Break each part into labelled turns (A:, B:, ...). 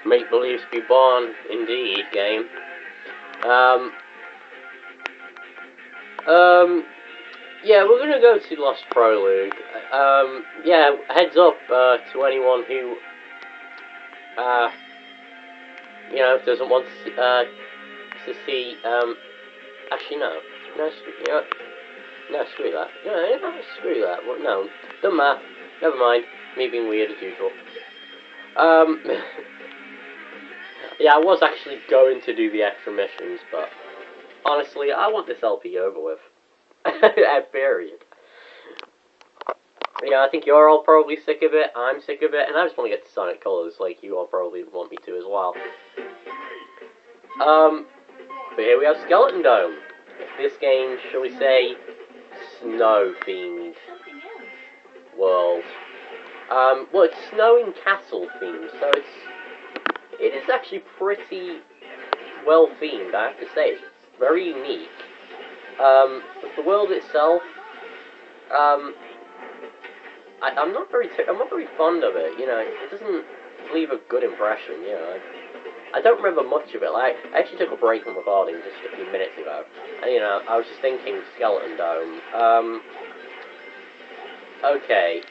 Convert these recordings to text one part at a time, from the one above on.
A: Make Believe Be Born, indeed, game. Um, yeah, we're gonna go to Lost Prologue. Yeah, heads up to anyone who, uh, doesn't want to see, actually no, no, screw that. No, screw that. Well, no, don't matter. Never mind. Me being weird as usual. Yeah, I was actually going to do the extra missions, but honestly, I want this LP over with. Period. I think you're all probably sick of it, I'm sick of it, and I just want to get to Sonic Colors like you all probably want me to as well. But here we have Skeleton Dome. This game, shall we say, snow-themed world. Well, it's snowing castle themed, so it is actually pretty well themed, I have to say. It's very unique. But the world itself, I'm not very fond of it. It doesn't leave a good impression. I don't remember much of it. Like, I actually took a break from recording just a few minutes ago, and I was just thinking Skeleton Dome. Okay.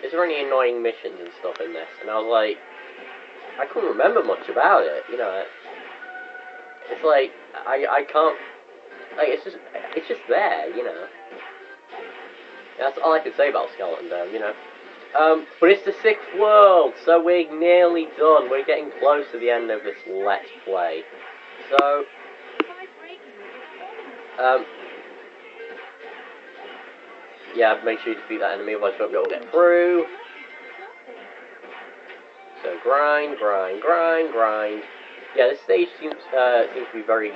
A: Is there any annoying missions and stuff in this? And I was like, I couldn't remember much about it. It's like I can't. Like, it's just there. That's all I can say about Skeleton Dome. But it's the 6th world, so we're nearly done. We're getting close to the end of this Let's Play. So, yeah, make sure you defeat that enemy, otherwise you won't be able to get through. So grind. Yeah, this stage seems to be very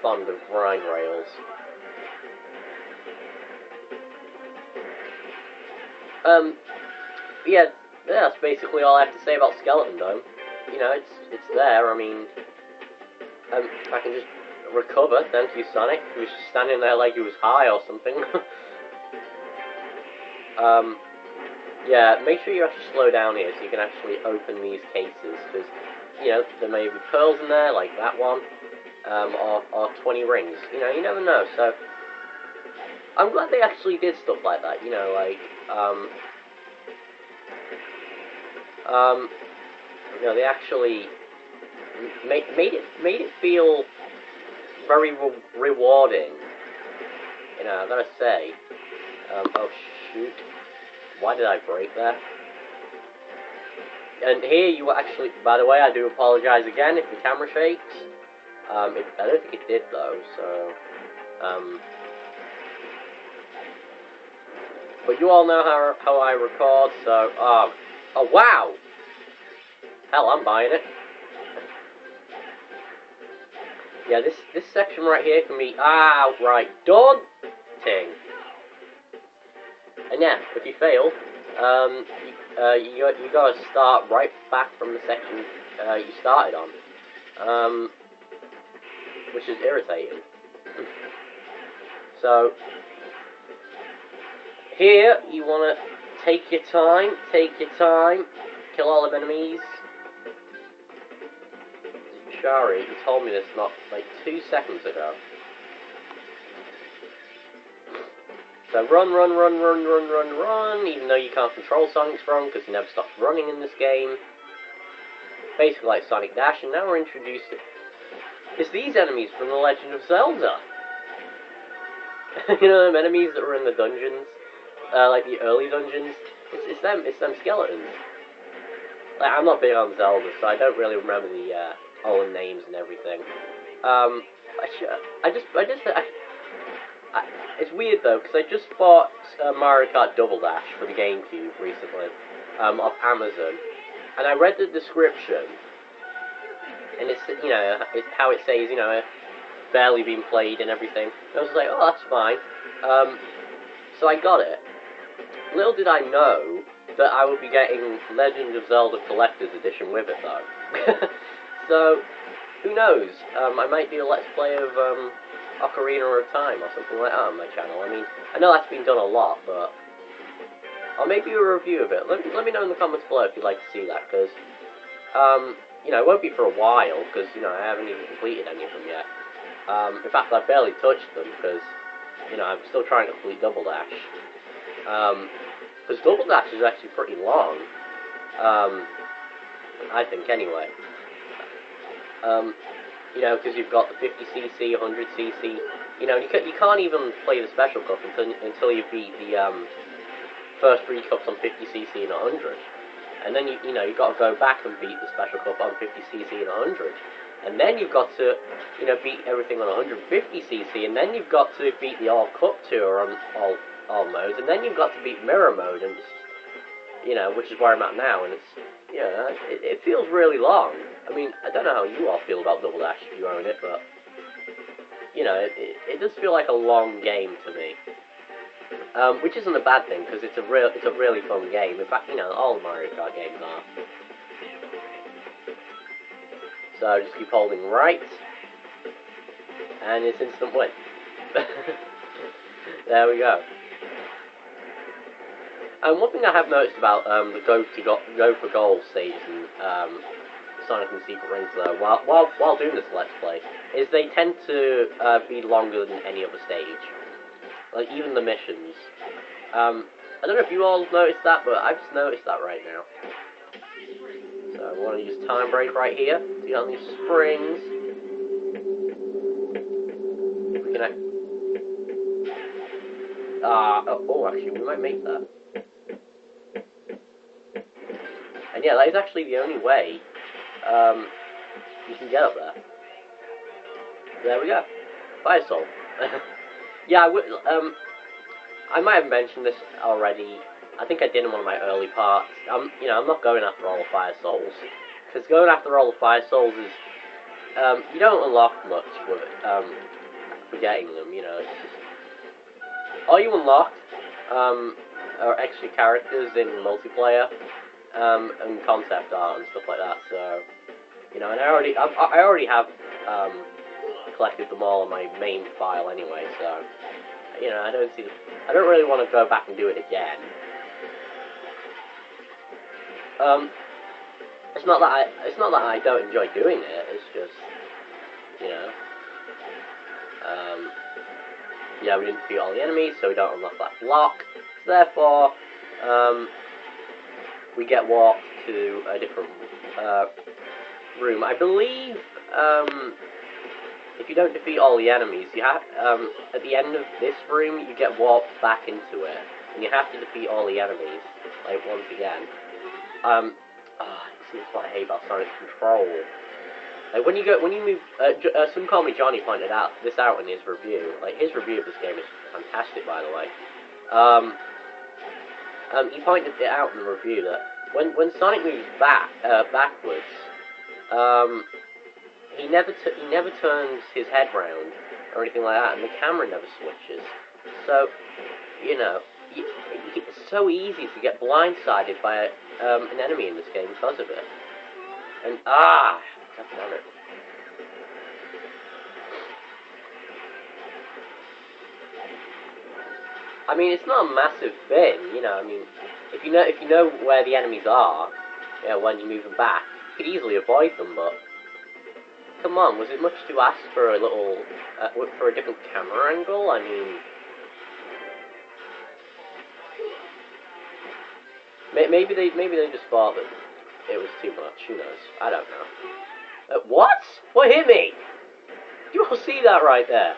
A: fond of grind rails. Yeah, that's basically all I have to say about Skeleton Dome. It's there. I mean, if I can just recover, thank you, Sonic, who was just standing there like he was high or something. Yeah, make sure you actually slow down here so you can actually open these cases, because, there may be pearls in there, like that one, or 20 rings. You never know, so I'm glad they actually did stuff like that, they actually made it feel very rewarding. I gotta say. Oh shoot! Why did I break there? And here you actually, by the way, I do apologize again if the camera shakes. I don't think it did though. So, but you all know how I record. So, oh wow! Hell, I'm buying it. Yeah, this section right here can be outright daunting. And yeah, if you fail, you gotta start right back from the section you started on, which is irritating. So here you wanna take your time, kill all the enemies. Shari, you told me this not like 2 seconds ago. So run, even though you can't control Sonic's run, because he never stops running in this game. Basically like Sonic Dash, and now we're introduced to... It's these enemies from The Legend of Zelda. Them enemies that were in the dungeons, like the early dungeons. It's them skeletons. Like, I'm not big on Zelda, so I don't really remember all the names and everything. It's weird though, because I just bought Mario Kart Double Dash for the GameCube recently, off Amazon, and I read the description, and it's how it says, barely been played and everything. And I was like, oh, that's fine. So I got it. Little did I know that I would be getting Legend of Zelda Collector's Edition with it though. So, who knows? I might do a Let's Play of Ocarina of Time or something like that on my channel. I mean, I know that's been done a lot, but I'll maybe do a review of it. Let me know in the comments below if you'd like to see that, because you know, it won't be for a while, because, you know, I haven't even completed any of them yet. In fact, I've barely touched them, because, you know, I'm still trying to complete Double Dash. Because Double Dash is actually pretty long. I think, anyway. You know, because you've got the 50cc, 100cc. You know, you can't even play the Special Cup until you beat the first 3 cups on 50cc and 100. And then, you know, you've got to go back and beat the Special Cup on 50cc and 100. And then you've got to, you know, beat everything on 150cc. And then you've got to beat the All Cup Tour on all modes. And then you've got to beat Mirror Mode, and you know, which is where I'm at now. And it's, you know, it feels really long. I mean, I don't know how you all feel about Double Dash if you own it, but you know, it does feel like a long game to me. Which isn't a bad thing, because it's a really fun game. In fact, you know, all the Mario Kart games are. So just keep holding right, and it's instant win. There we go. And one thing I have noticed about the Go for Gold stage in Sonic and Secret Rings, though, while doing this Let's Play, is they tend to be longer than any other stage. Like, even the missions. I don't know if you all noticed that, but I've just noticed that right now. So I want to use Time Break right here to get on these springs. We can actually, we might make that. And yeah, that is actually the only way you can get up there. There we go. Fire Soul. Yeah, I might have mentioned this already. I think I did in one of my early parts. You know, I'm not going after all the Fire Souls, because going after all the Fire Souls is, you don't unlock much with for getting them. You know, it's just, all you unlock are extra characters in multiplayer, and concept art and stuff like that. So, you know, and I already have collected them all on my main file anyway. So, you know, I don't really want to go back and do it again. It's not that I don't enjoy doing it. It's just, you know, yeah, we didn't defeat all the enemies, so we don't unlock that block. So therefore, we get walked to a different room. I believe if you don't defeat all the enemies, you have at the end of this room you get warped back into it, and you have to defeat all the enemies, like, once again. See, that's what I hate about Sonic Control. Like, when you move, Some Call Me Johnny pointed this out in his review. Like, his review of this game is fantastic, by the way. He pointed it out in the review that when Sonic moves backwards, he never turns his head round or anything like that, and the camera never switches. So, you know, it's so easy to get blindsided by an enemy in this game because of it. And God damn it. I mean, it's not a massive thing, you know. I mean, if you know where the enemies are, you know, when you move them back, you could easily avoid them. But come on, was it much to ask for a little for a different camera angle? I mean, maybe they just thought that it was too much. Who knows? I don't know. What? What hit me? You all see that right there?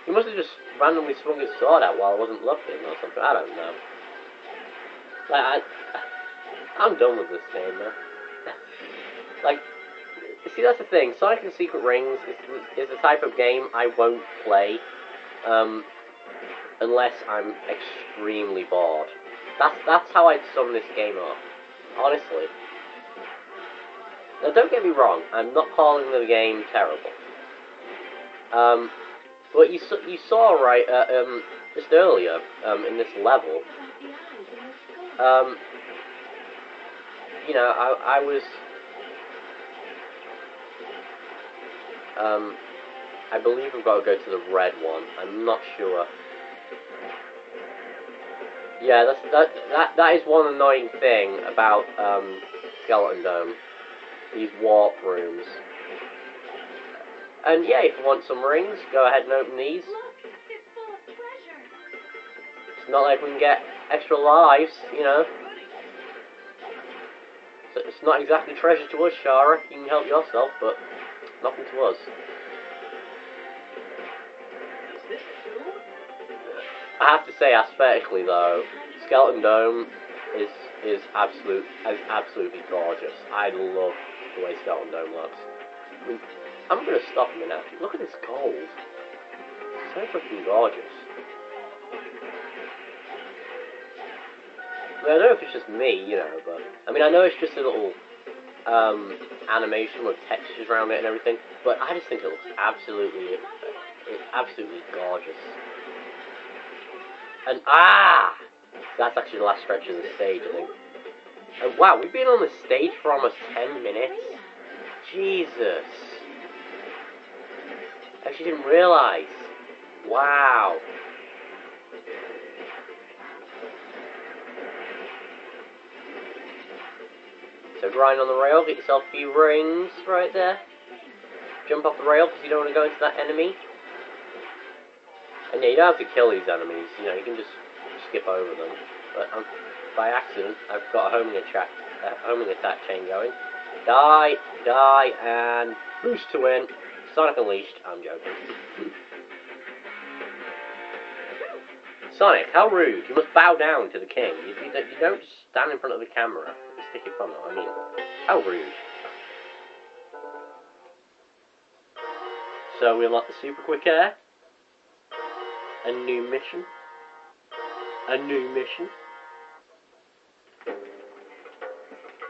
A: He must have just randomly swung his sword out while I wasn't looking or something. I don't know. Like, I'm done with this game, man. Like, see, that's the thing. Sonic and Secret Rings is the type of game I won't play unless I'm extremely bored. That's how I'd sum this game up, honestly. Now, don't get me wrong. I'm not calling the game terrible. But you saw right just earlier in this level. You know, I was. I believe we've got to go to the red one. I'm not sure. Yeah, that is one annoying thing about Skeleton Dome. These warp rooms. And yeah, if you want some rings, go ahead and open these.
B: Look, it's full of treasure.
A: It's not like we can get extra lives, you know. So it's not exactly treasure to us, Shara. You can help yourself, but nothing to us.
C: Is this a tomb?
A: I have to say, aesthetically though, Skeleton Dome is absolutely gorgeous. I love the way Skeleton Dome looks. I mean, I'm gonna stop a minute. Look at this gold. It's so freaking gorgeous. I mean, I don't know if it's just me, you know, but I mean, I know it's just a little animation with textures around it and everything, but I just think it looks absolutely gorgeous. And that's actually the last stretch of the stage, I think. And wow, we've been on the stage for almost 10 minutes. Jesus. I actually didn't realize. Wow. So grind on the rail, get yourself a few rings right there. Jump off the rail because you don't want to go into that enemy. And yeah, you don't have to kill these enemies, you know, you can just skip over them. But by accident, I've got a homing attack chain going. Die, and boost to win. Sonic Unleashed, I'm joking. Sonic, how rude. You must bow down to the king. You don't just stand in front of the camera and stick your thumb out. I mean, how rude. So we unlock the super quick air. A new mission.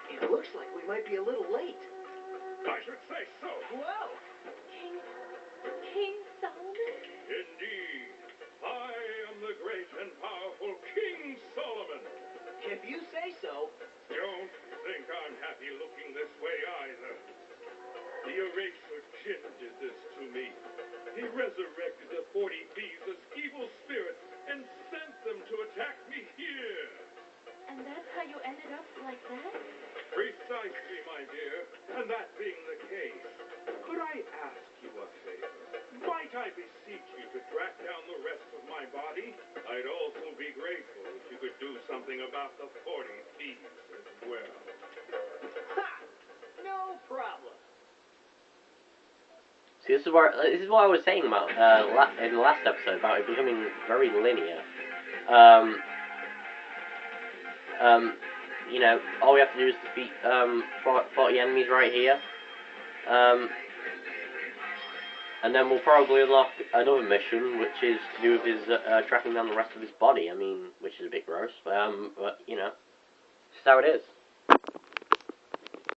C: It looks like we might be a little late.
D: I should say so.
C: Well,
B: King Solomon?
D: Indeed. I am the great and powerful King Solomon.
C: if you say so.
D: Don't think I'm happy looking this way either. The Eraser Jinn did this to me. He resurrected the 40 thieves as evil spirits and sent them to attack me here.
B: And that's how you ended up like that?
D: Precisely, my dear. And that being the case, could I ask you a favor? Might I beseech you to track down the rest of my body? I'd also be grateful if you could do something about the 40 thieves as well.
C: Ha! No problem.
A: See, this is what I was saying about in the last episode about it becoming very linear. You know, all we have to do is defeat 40 enemies right here, and then we'll probably unlock another mission, which is to do with his tracking down the rest of his body. I mean, which is a bit gross, but you know, this is how it is.